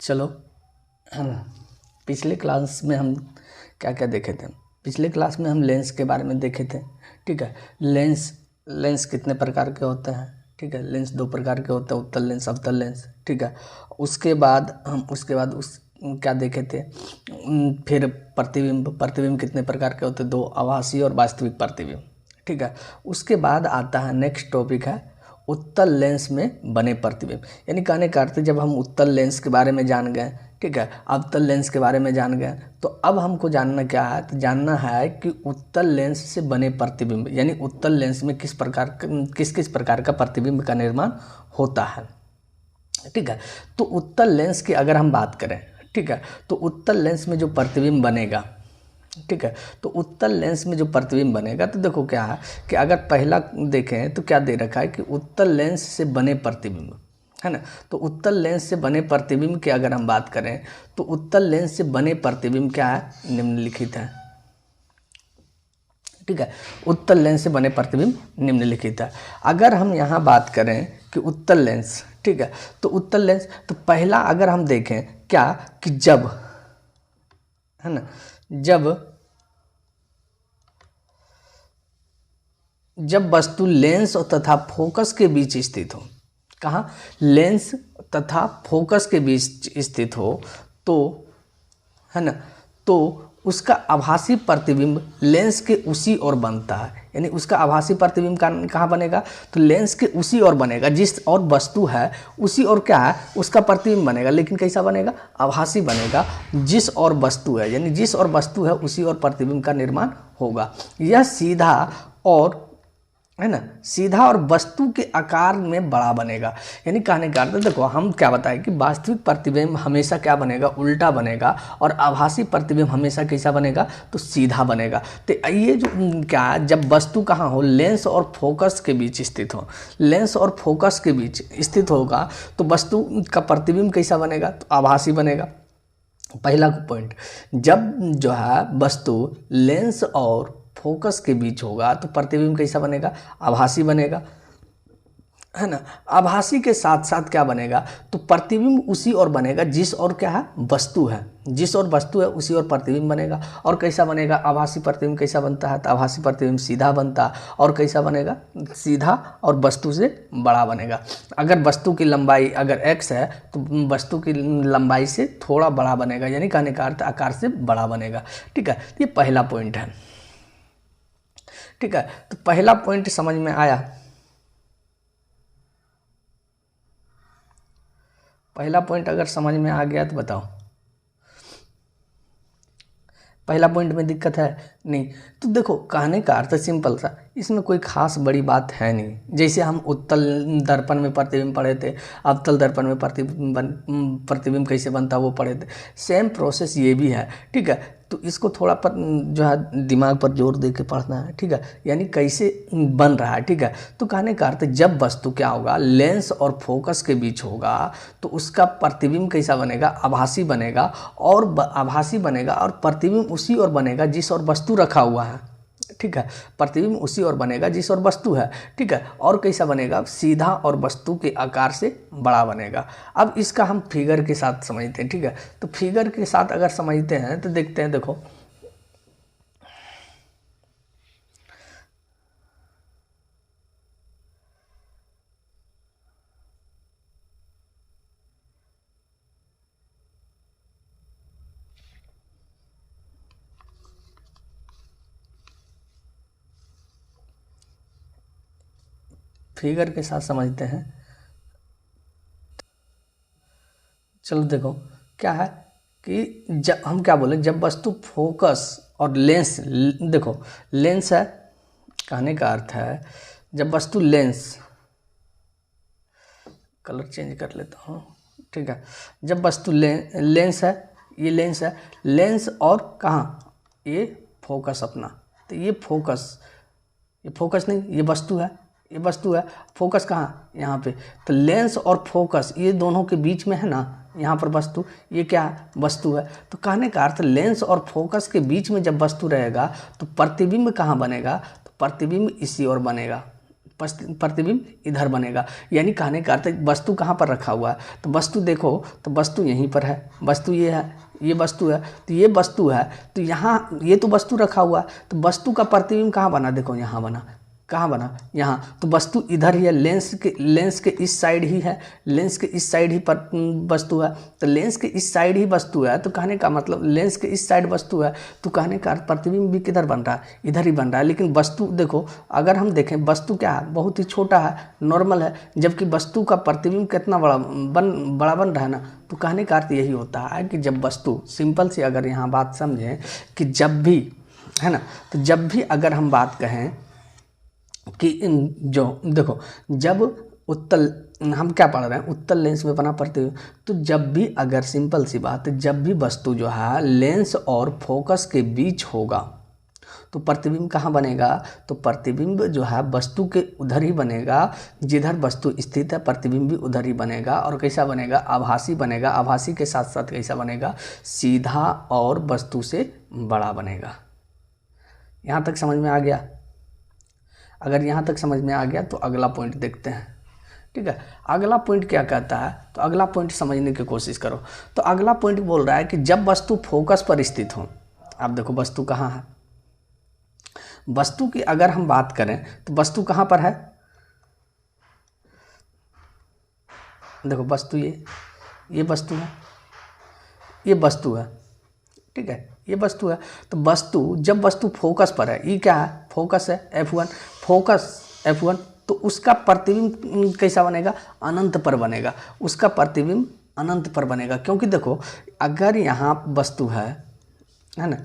चलो पिछले क्लास में हम क्या क्या देखे थे। पिछले क्लास में हम लेंस के बारे में देखे थे। ठीक है, लेंस कितने प्रकार के होते हैं। ठीक है, लेंस दो प्रकार के होते हैं, उत्तल लेंस अवतल लेंस। ठीक है, उसके बाद उस क्या देखे थे, फिर प्रतिबिंब कितने प्रकार के होते हैं, दो, आभासी और वास्तविक प्रतिबिंब। ठीक है, उसके बाद आता है नेक्स्ट टॉपिक है उत्तल लेंस में बने प्रतिबिंब। यानी कहने का अर्थ जब हम उत्तल लेंस के बारे में जान गए, ठीक है, अवतल लेंस के बारे में जान गए, तो अब हमको जानना क्या है, तो जानना है कि उत्तल लेंस से बने प्रतिबिंब यानी उत्तल लेंस में किस किस प्रकार का प्रतिबिंब का निर्माण होता है। ठीक है, तो उत्तल लेंस की अगर हम बात करें, ठीक है, तो उत्तल लेंस में जो प्रतिबिंब बनेगा, ठीक है, तो उत्तल लेंस में जो प्रतिबिंब बनेगा, तो देखो क्या है कि अगर पहला देखें तो क्या दे रखा है कि उत्तल लेंस से बने प्रतिबिंब, है ना। तो उत्तल लेंस से बने प्रतिबिंब की अगर हम बात करें तो उत्तल लेंस से बने प्रतिबिंब क्या है, निम्नलिखित है। ठीक है, उत्तल लेंस से बने प्रतिबिंब निम्नलिखित है। अगर हम यहाँ बात करें कि उत्तल लेंस, ठीक है, तो उत्तल लेंस, तो पहला अगर हम देखें क्या कि जब, है ना, जब वस्तु लेंस तथा फोकस के बीच स्थित हो, कहाँ, लेंस तथा फोकस के बीच स्थित हो, तो, है ना, तो उसका आभासी प्रतिबिंब लेंस के उसी ओर बनता है। यानी उसका आभासी प्रतिबिंब कहाँ बनेगा, तो लेंस के उसी ओर बनेगा, जिस और वस्तु है उसी ओर क्या है उसका प्रतिबिंब बनेगा, लेकिन कैसा बनेगा, आभासी बनेगा। जिस और वस्तु है यानी जिस और वस्तु है उसी और प्रतिबिंब का निर्माण होगा। यह सीधा और, है ना, सीधा और वस्तु के आकार में बड़ा बनेगा। यानी कहने का अर्थ, देखो हम क्या बताएं कि वास्तविक प्रतिबिंब हमेशा क्या बनेगा, उल्टा बनेगा, और आभासी प्रतिबिंब हमेशा कैसा बनेगा, तो सीधा बनेगा। तो ये जो क्या, जब वस्तु कहाँ हो, लेंस और फोकस के बीच स्थित हो, लेंस और फोकस के बीच स्थित होगा, तो वस्तु का प्रतिबिंब कैसा बनेगा, तो आभासी बनेगा। पहला पॉइंट, जब जो है वस्तु लेंस और फोकस के बीच होगा तो प्रतिबिंब कैसा बनेगा, आभासी बनेगा, है ना। आभासी के साथ साथ क्या बनेगा, तो प्रतिबिंब उसी ओर बनेगा जिस और क्या है, वस्तु है, जिस और वस्तु है उसी और प्रतिबिंब बनेगा। और कैसा बनेगा, आभासी प्रतिबिंब कैसा बनता है, तो आभासी प्रतिबिंब सीधा बनता है, और कैसा बनेगा, सीधा और वस्तु से बड़ा बनेगा। अगर वस्तु की लंबाई अगर x है तो वस्तु की लंबाई से थोड़ा बड़ा बनेगा, यानी कहने का अर्थ आकार से बड़ा बनेगा। ठीक है, ये पहला पॉइंट है। ठीक है, तो पहला पॉइंट समझ में आया। पहला पॉइंट अगर समझ में आ गया तो बताओ, पहला पॉइंट में दिक्कत है नहीं। तो देखो कहने का अर्थ सिंपल सा, इसमें कोई खास बड़ी बात है नहीं। जैसे हम उत्तल दर्पण में प्रतिबिंब पढ़े थे, अवतल दर्पण में प्रतिबिंब कैसे बनता वो पढ़े थे, सेम प्रोसेस ये भी है। ठीक है, तो इसको थोड़ा पर जो है दिमाग पर जोर दे के पढ़ना है। ठीक है, यानी कैसे बन रहा है। ठीक है, तो कहने का अर्थ जब वस्तु क्या होगा, लेंस और फोकस के बीच होगा, तो उसका प्रतिबिंब कैसा बनेगा, आभासी बनेगा, और आभासी बनेगा और प्रतिबिंब उसी ओर बनेगा जिस और वस्तु रखा हुआ है। ठीक है, प्रतिबिंब उसी ओर बनेगा जिस ओर वस्तु है। ठीक है, और कैसा बनेगा, सीधा और वस्तु के आकार से बड़ा बनेगा। अब इसका हम फिगर के साथ समझते हैं। ठीक है, तो फिगर के साथ अगर समझते हैं तो देखते हैं, देखो फिगर के साथ समझते हैं। चलो देखो क्या है कि जब हम क्या बोले, जब वस्तु फोकस और लेंस, देखो लेंस है, कहने का अर्थ है जब वस्तु लेंस, कलर चेंज कर लेता हूँ। ठीक है, जब वस्तु लेंस है, ये लेंस है, लेंस और कहाँ, ये फोकस अपना, तो ये फोकस नहीं, ये वस्तु है, ये वस्तु है, फोकस कहाँ, यहाँ पे। तो लेंस और फोकस ये दोनों के बीच में है ना, यहाँ पर वस्तु, ये क्या है, वस्तु है। तो कहने का अर्थ लेंस और फोकस के बीच में जब वस्तु रहेगा तो प्रतिबिंब कहाँ बनेगा, तो प्रतिबिंब इसी ओर बनेगा। प्रतिबिंब इधर बनेगा। यानी कहने का अर्थ वस्तु कहाँ पर रखा हुआ है, तो वस्तु देखो तो वस्तु यहीं पर है, वस्तु ये है, ये वस्तु है, तो ये वस्तु है, तो यहाँ ये तो वस्तु रखा हुआ है, तो वस्तु का प्रतिबिंब कहाँ बना, देखो यहाँ बना, कहाँ बना, यहाँ, तो वस्तु इधर ही है, लेंस के इस साइड ही है, लेंस के इस साइड ही पर वस्तु है, तो लेंस के इस साइड ही वस्तु है, तो कहने का मतलब लेंस के इस साइड वस्तु है, तो कहने का प्रतिबिंब भी किधर बन रहा है, इधर ही बन रहा है। लेकिन वस्तु देखो, अगर हम देखें वस्तु क्या है, बहुत ही छोटा है, नॉर्मल है, जबकि वस्तु का प्रतिबिंब कितना बड़ा बन रहा है ना। तो कहने का अर्थ यही होता है कि जब वस्तु, सिंपल सी अगर यहाँ बात समझें कि जब भी, है ना, तो जब भी अगर हम बात कहें कि जो देखो, जब उत्तल, हम क्या पढ़ रहे हैं, उत्तल लेंस में बना प्रतिबिंब, तो जब भी अगर सिंपल सी बात है, जब भी वस्तु जो है लेंस और फोकस के बीच होगा तो प्रतिबिंब कहाँ बनेगा, तो प्रतिबिंब जो है वस्तु के उधर ही बनेगा जिधर वस्तु स्थित है, प्रतिबिंब भी उधर ही बनेगा। और कैसा बनेगा, आभासी बनेगा। आभासी के साथ साथ कैसा बनेगा, सीधा और वस्तु से बड़ा बनेगा। यहाँ तक समझ में आ गया? अगर यहाँ तक समझ में आ गया तो अगला पॉइंट देखते हैं। ठीक है, अगला पॉइंट क्या कहता है, तो अगला पॉइंट समझने की कोशिश करो। तो अगला पॉइंट बोल रहा है कि जब वस्तु फोकस पर स्थित हो, आप देखो वस्तु कहाँ है, वस्तु की अगर हम बात करें तो वस्तु कहाँ पर है, देखो वस्तु ये वस्तु है, ये वस्तु है, ठीक है, ये वस्तु है। तो वस्तु, जब वस्तु फोकस पर है, ये क्या है, फोकस है, F1, फोकस F1, तो उसका प्रतिबिंब कैसा बनेगा, अनंत पर बनेगा, उसका प्रतिबिंब अनंत पर बनेगा। क्योंकि देखो, अगर यहाँ वस्तु है ना,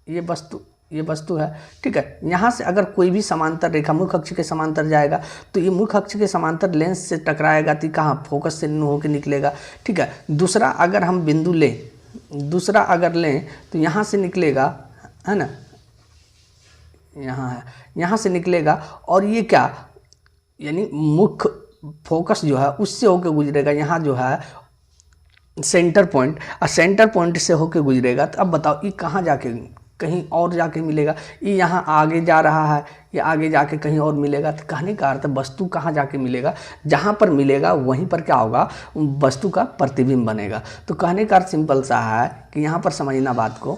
ये वस्तु है, ठीक है, यहाँ से अगर कोई भी समांतर रेखा मुख्य अक्ष के समांतर जाएगा तो ये मुख्य अक्ष के समांतर लेंस से टकराएगा, तो कहाँ, फोकस से होकर निकलेगा। ठीक है, दूसरा अगर हम बिंदु लें, दूसरा अगर लें तो यहाँ से निकलेगा, है ना, यहाँ है, यहाँ से निकलेगा, और ये क्या, यानी मुख्य फोकस जो है उससे होकर गुजरेगा, यहाँ जो है सेंटर पॉइंट, और सेंटर पॉइंट से होकर गुजरेगा। तो अब बताओ ये कहाँ जाके, कहीं और जाके मिलेगा, ये यहाँ आगे जा रहा है, ये आगे जाके कहीं और मिलेगा। तो कहने का अर्थ वस्तु कहाँ जाके मिलेगा, जहाँ पर मिलेगा वहीं पर क्या होगा, वस्तु का प्रतिबिंब बनेगा। तो कहने का अर्थ सिंपल सा है कि यहाँ पर समझना बात को,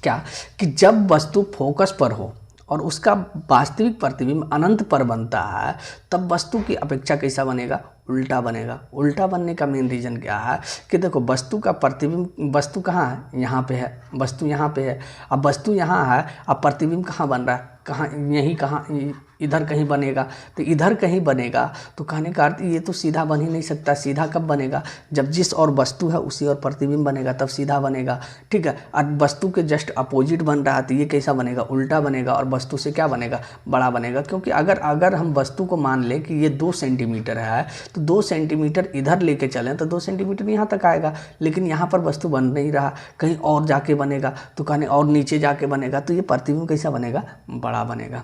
क्या कि जब वस्तु फोकस पर हो और उसका वास्तविक प्रतिबिंब अनंत पर बनता है, तब वस्तु की अपेक्षा कैसा बनेगा, उल्टा बनेगा। उल्टा बनने का मेन रीज़न क्या है कि देखो, वस्तु का प्रतिबिंब, वस्तु कहाँ है, यहाँ पे है, वस्तु यहाँ पे है, अब वस्तु यहाँ है, अब प्रतिबिंब कहाँ बन रहा है, कहाँ, यहीं कहाँ, इधर कहीं बनेगा, तो इधर कहीं बनेगा। तो कहने का अर्थ ये तो सीधा बन ही नहीं सकता। सीधा कब बनेगा, जब जिस और वस्तु है उसी और प्रतिबिंब बनेगा, तब सीधा बनेगा। ठीक है, और वस्तु के जस्ट अपोजिट बन रहा है, तो ये कैसा बनेगा, उल्टा बनेगा, और वस्तु से क्या बनेगा, बड़ा बनेगा। क्योंकि अगर हम वस्तु को मान लें कि ये 2 सेंटीमीटर है, तो 2 सेंटीमीटर इधर लेके चलें तो 2 सेंटीमीटर यहाँ तक आएगा, लेकिन यहाँ पर वस्तु बन नहीं रहा, कहीं और जाके बनेगा, तो कहने और नीचे जाके बनेगा, तो ये प्रतिबिंब कैसा बनेगा, बड़ा बनेगा।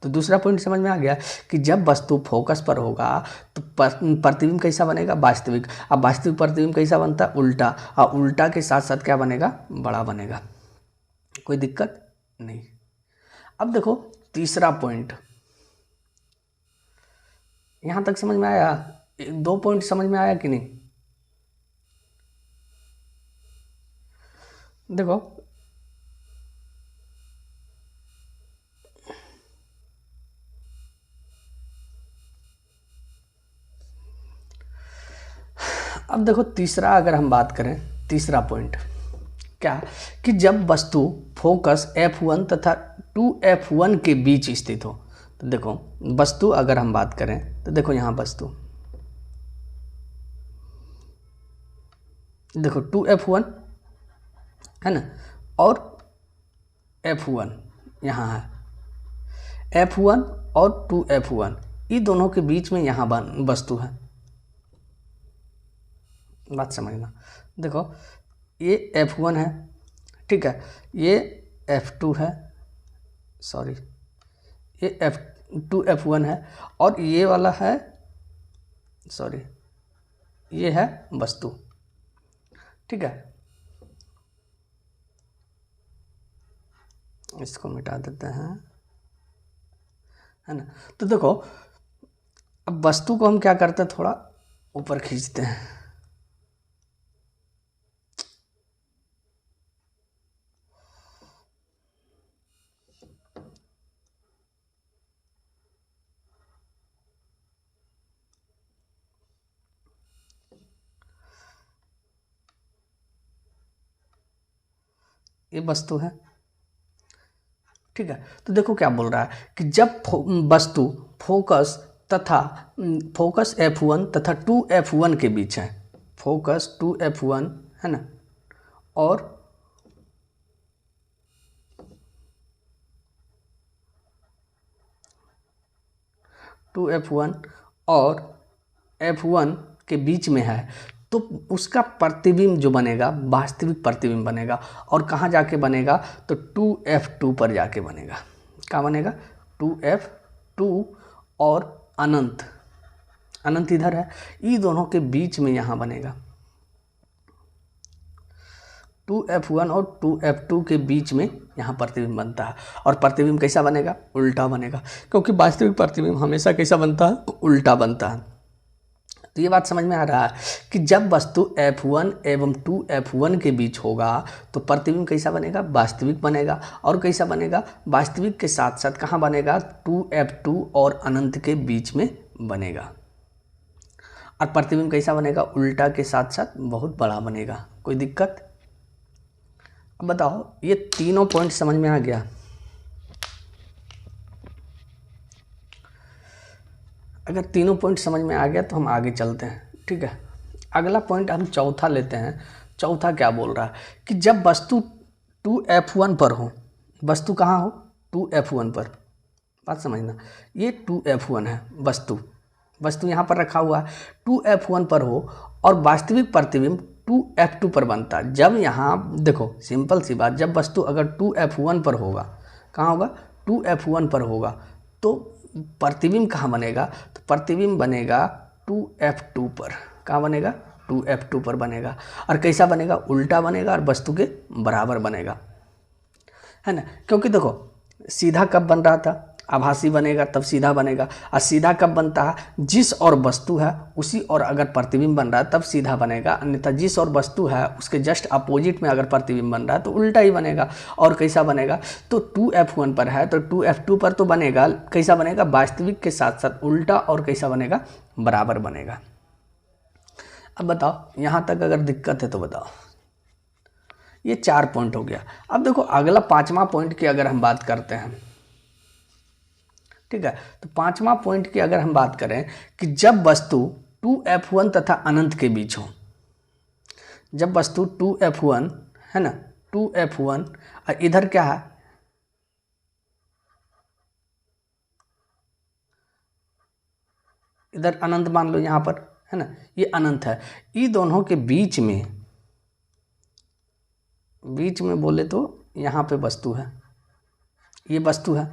तो दूसरा पॉइंट समझ में आ गया कि जब वस्तु फोकस पर होगा तो प्रतिबिंब कैसा बनेगा, वास्तविक। अब वास्तविक प्रतिबिंब कैसा बनता है, उल्टा, और उल्टा के साथ साथ क्या बनेगा, बड़ा बनेगा। कोई दिक्कत नहीं। अब देखो तीसरा पॉइंट, यहां तक समझ में आया, 2 पॉइंट समझ में आया कि नहीं? देखो अब देखो तीसरा, अगर हम बात करें तीसरा पॉइंट, क्या कि जब वस्तु फोकस F1 तथा 2F1 के बीच स्थित हो। तो देखो वस्तु अगर हम बात करें तो देखो यहाँ वस्तु, देखो 2F1 है ना, और F1 यहाँ है, F1 और 2F1, ये दोनों के बीच में यहाँ वस्तु है। बात समझना, देखो ये F1 है, ठीक है, ये F2 है, सॉरी ये F2F1 है, और ये वाला है, सॉरी ये है वस्तु। ठीक है, इसको मिटा देते हैं, है ना। तो देखो अब वस्तु को हम क्या करते हैं, थोड़ा ऊपर खींचते हैं। ये वस्तु है, ठीक है। तो देखो क्या बोल रहा है कि जब वस्तु फोकस तथा फोकस F1 तथा 2F1 के बीच है, फोकस 2F1 है ना, और F1 और F1 के बीच में है, तो उसका प्रतिबिंब जो बनेगा वास्तविक प्रतिबिंब बनेगा। और कहाँ जाके बनेगा, तो 2F2 पर जाके बनेगा। कहाँ बनेगा, 2F2 और अनंत, अनंत इधर है, ये दोनों के बीच में यहाँ बनेगा। 2F1 और 2F2 के बीच में यहाँ प्रतिबिंब बनता है। और प्रतिबिंब कैसा बनेगा, उल्टा बनेगा, क्योंकि वास्तविक प्रतिबिंब हमेशा कैसा बनता है, उल्टा बनता है। तो ये बात समझ में आ रहा है कि जब वस्तु F1 एवं 2F1 के बीच होगा तो प्रतिबिंब कैसा बनेगा, वास्तविक बनेगा। और कैसा बनेगा, वास्तविक के साथ साथ कहाँ बनेगा, 2F2 और अनंत के बीच में बनेगा। और प्रतिबिंब कैसा बनेगा, उल्टा के साथ साथ बहुत बड़ा बनेगा। कोई दिक्कत? अब बताओ, ये तीनों पॉइंट समझ में आ गया? अगर तीनों पॉइंट समझ में आ गया तो हम आगे चलते हैं, ठीक है। अगला पॉइंट हम चौथा लेते हैं। चौथा क्या बोल रहा है कि जब वस्तु 2F1 पर हो, वस्तु कहाँ हो, 2F1 पर, बात समझना, ये 2F1 है वस्तु, वस्तु यहाँ पर रखा हुआ है, 2F1 पर हो और वास्तविक प्रतिबिंब 2F2 पर बनता है। जब यहाँ देखो सिंपल सी बात, जब वस्तु अगर 2F1 पर होगा, कहाँ होगा, 2F1 पर होगा, तो प्रतिबिंब कहाँ बनेगा, तो प्रतिबिंब बनेगा 2F2 पर। कहाँ बनेगा, 2F2 पर बनेगा। और कैसा बनेगा, उल्टा बनेगा और वस्तु के बराबर बनेगा, है ना। क्योंकि देखो सीधा कब बन रहा था, आभासी बनेगा तब सीधा बनेगा। और सीधा कब बनता है, जिस और वस्तु है उसी और अगर प्रतिबिंब बन रहा है तब सीधा बनेगा, अन्यथा जिस और वस्तु है उसके जस्ट अपोजिट में अगर प्रतिबिंब बन रहा है तो उल्टा ही बनेगा। और कैसा बनेगा, तो 2F1 पर है तो 2F2 पर तो बनेगा, कैसा बनेगा, वास्तविक के साथ साथ उल्टा, और कैसा बनेगा, बराबर बनेगा। अब बताओ यहाँ तक अगर दिक्कत है तो बताओ। ये 4 पॉइंट हो गया। अब देखो अगला 5वां पॉइंट की अगर हम बात करते हैं, ठीक है। तो 5वां पॉइंट की अगर हम बात करें कि जब वस्तु 2F1 तथा अनंत के बीच हो, जब वस्तु 2F1 है ना, 2F1 और इधर क्या है, इधर अनंत मान लो यहाँ पर, है ना, ये अनंत है। ये दोनों के बीच में बोले तो यहाँ पे वस्तु है, ये वस्तु है,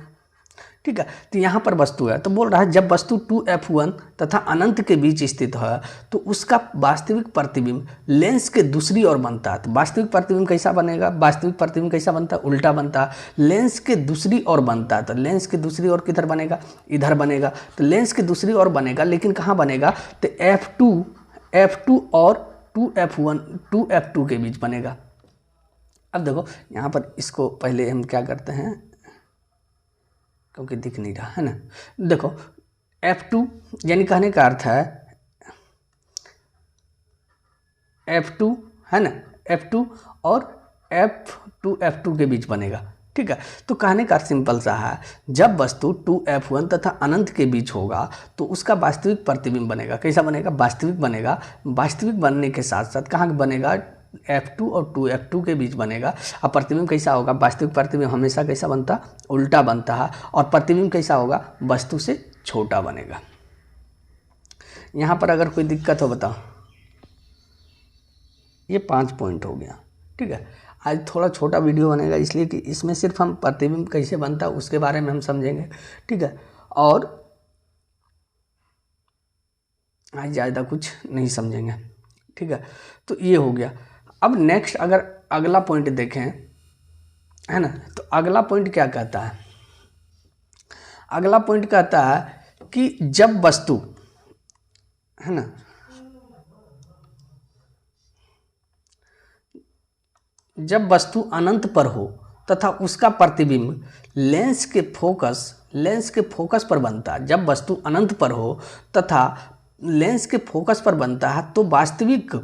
ठीक है। तो यहाँ पर वस्तु है, तो बोल रहा है जब वस्तु 2F1 तथा अनंत के बीच स्थित है तो उसका वास्तविक प्रतिबिंब लेंस के दूसरी ओर बनता है। तो वास्तविक प्रतिबिंब कैसा बनेगा, वास्तविक प्रतिबिंब कैसा बनता है, उल्टा बनता है, लेंस के दूसरी ओर बनता है। तो लेंस के दूसरी ओर किधर बनेगा, इधर बनेगा। तो लेंस के दूसरी ओर बनेगा, लेकिन कहाँ बनेगा, तो F2 और 2F2 के बीच बनेगा। अब देखो यहाँ पर इसको पहले हम क्या करते हैं, क्योंकि दिख नहीं रहा है ना, देखो F2 यानी कहने का अर्थ है F2 है ना, F2 और F2 के बीच बनेगा, ठीक है। तो कहने का सिंपल सा है, जब वस्तु 2F1 तथा अनंत के बीच होगा तो उसका वास्तविक प्रतिबिंब बनेगा। कैसा बनेगा, वास्तविक बनेगा। वास्तविक बनने के साथ साथ कहाँ बनेगा, F2 और 2F2 के बीच बनेगा। और प्रतिबिंब कैसा होगा, वास्तविक प्रतिबिंब हमेशा कैसा बनता, उल्टा बनता है। और प्रतिबिंब कैसा होगा, वस्तु से छोटा बनेगा। यहाँ पर अगर कोई दिक्कत हो बताओ। ये 5 पॉइंट हो गया, ठीक है। आज थोड़ा छोटा वीडियो बनेगा इसलिए कि इसमें सिर्फ हम प्रतिबिंब कैसे बनता है उसके बारे में हम समझेंगे, ठीक है। और आज ज़्यादा कुछ नहीं समझेंगे, ठीक है। तो ये हो गया। अब नेक्स्ट अगर अगला पॉइंट देखें, है ना, तो अगला पॉइंट क्या कहता है, अगला पॉइंट कहता है कि जब वस्तु, है ना, जब वस्तु अनंत पर हो तथा उसका प्रतिबिंब लेंस के फोकस पर बनता है, जब वस्तु अनंत पर हो तथा लेंस के फोकस पर बनता है तो वास्तविक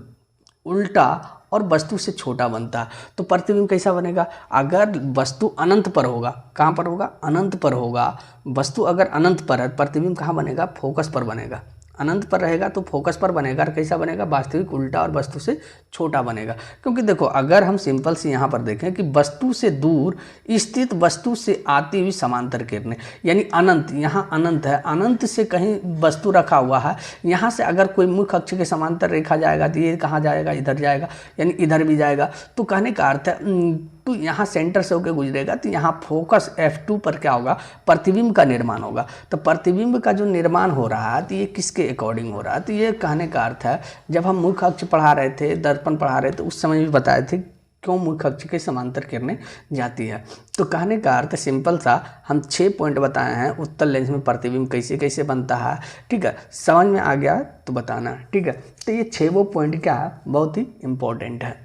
उल्टा और वस्तु से छोटा बनता है। तो प्रतिबिंब कैसा बनेगा? अगर वस्तु अनंत पर होगा, कहाँ पर होगा? अनंत पर होगा। वस्तु अगर अनंत पर है, प्रतिबिंब कहाँ बनेगा? फोकस पर बनेगा। अनंत पर रहेगा तो फोकस पर बनेगा। और कैसा बनेगा? वास्तविक उल्टा और वस्तु से छोटा बनेगा। क्योंकि देखो, अगर हम सिंपल से यहाँ पर देखें कि वस्तु से दूर स्थित वस्तु से आती हुई समांतर किरणें, यानी अनंत, यहाँ अनंत है, अनंत से कहीं वस्तु रखा हुआ है, यहाँ से अगर कोई मुख्य अक्ष के समांतर रेखा जाएगा तो ये कहाँ जाएगा? इधर जाएगा, यानी इधर भी जाएगा। तो कहने का अर्थ है तो यहाँ सेंटर से होकर गुजरेगा तो यहाँ फोकस F2 पर क्या होगा? प्रतिबिंब का निर्माण होगा। तो प्रतिबिंब का जो निर्माण हो रहा है तो ये किसके अकॉर्डिंग हो रहा है? तो ये कहने का अर्थ है, जब हम मुख्य अक्ष पढ़ा रहे थे, दर्पण पढ़ा रहे थे, उस समय भी बताए थे क्यों मुख्य अक्ष के समांतर किरणें जाती है। तो कहने का अर्थ सिंपल सा, हम 6 पॉइंट बताए हैं उत्तल लेंस में प्रतिबिंब कैसे कैसे बनता है। ठीक है, समझ में आ गया तो बताना। ठीक है, तो ये 6 वो पॉइंट क्या है? बहुत ही इंपॉर्टेंट है।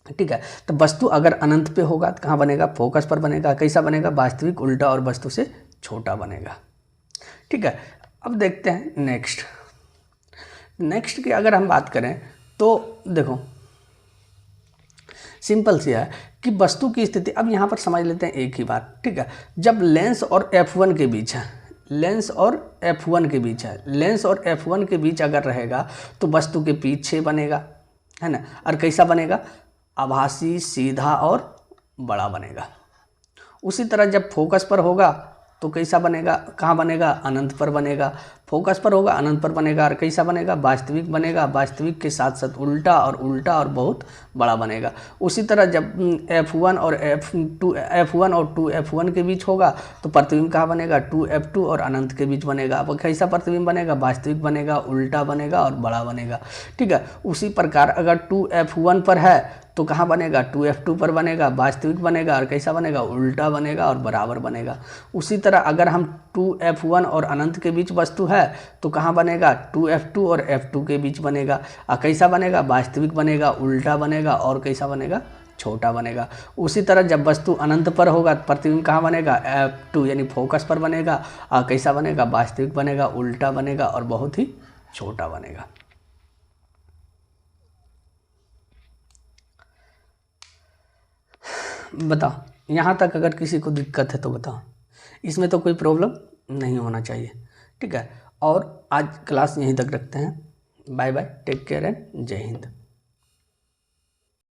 ठीक है, तो वस्तु अगर अनंत पे होगा तो कहाँ बनेगा? फोकस पर बनेगा। कैसा बनेगा? वास्तविक उल्टा और वस्तु से छोटा बनेगा। ठीक है, अब देखते हैं नेक्स्ट की अगर हम बात करें तो देखो सिंपल सी है कि वस्तु की स्थिति, अब यहाँ पर समझ लेते हैं एक ही बात। ठीक है, जब लेंस और F1 के बीच है, लेंस और F1 के बीच है, लेंस और F1 के बीच अगर रहेगा तो वस्तु के पीछे बनेगा, है ना। और कैसा बनेगा? आभासी, सीधा और बड़ा बनेगा। उसी तरह जब फोकस पर होगा तो कैसा बनेगा? कहाँ बनेगा? अनंत पर बनेगा। फोकस पर होगा, अनंत पर बनेगा। और कैसा बनेगा? वास्तविक बनेगा। वास्तविक के साथ साथ उल्टा और बहुत बड़ा बनेगा। उसी तरह जब F1 और टू F1 के बीच होगा तो प्रतिबिंब कहाँ बनेगा? 2F2 और अनंत के बीच बनेगा। अब कैसा प्रतिबिंब बनेगा? वास्तविक बनेगा, उल्टा बनेगा और बड़ा बनेगा। ठीक है, उसी प्रकार अगर 2F1 पर है तो कहाँ बनेगा? 2F2 पर बनेगा, वास्तविक बनेगा। और कैसा बनेगा? उल्टा बनेगा और बराबर बनेगा। उसी तरह अगर हम 2F1 और अनंत के बीच वस्तु है तो कहाँ बनेगा? 2F2 और F2 के बीच बनेगा। और कैसा बनेगा? वास्तविक बनेगा, उल्टा बनेगा और कैसा बनेगा? छोटा बनेगा। उसी तरह जब वस्तु अनंत पर होगा तो प्रतिबिंब कहाँ बनेगा? F2 यानी फोकस पर बनेगा। और कैसा बनेगा? वास्तविक बनेगा, उल्टा बनेगा और बहुत ही छोटा बनेगा। बताओ, यहाँ तक अगर किसी को दिक्कत है तो बताओ। इसमें तो कोई प्रॉब्लम नहीं होना चाहिए। ठीक है, और आज क्लास यहीं तक रखते हैं। Bye bye, take care and Jai Hind.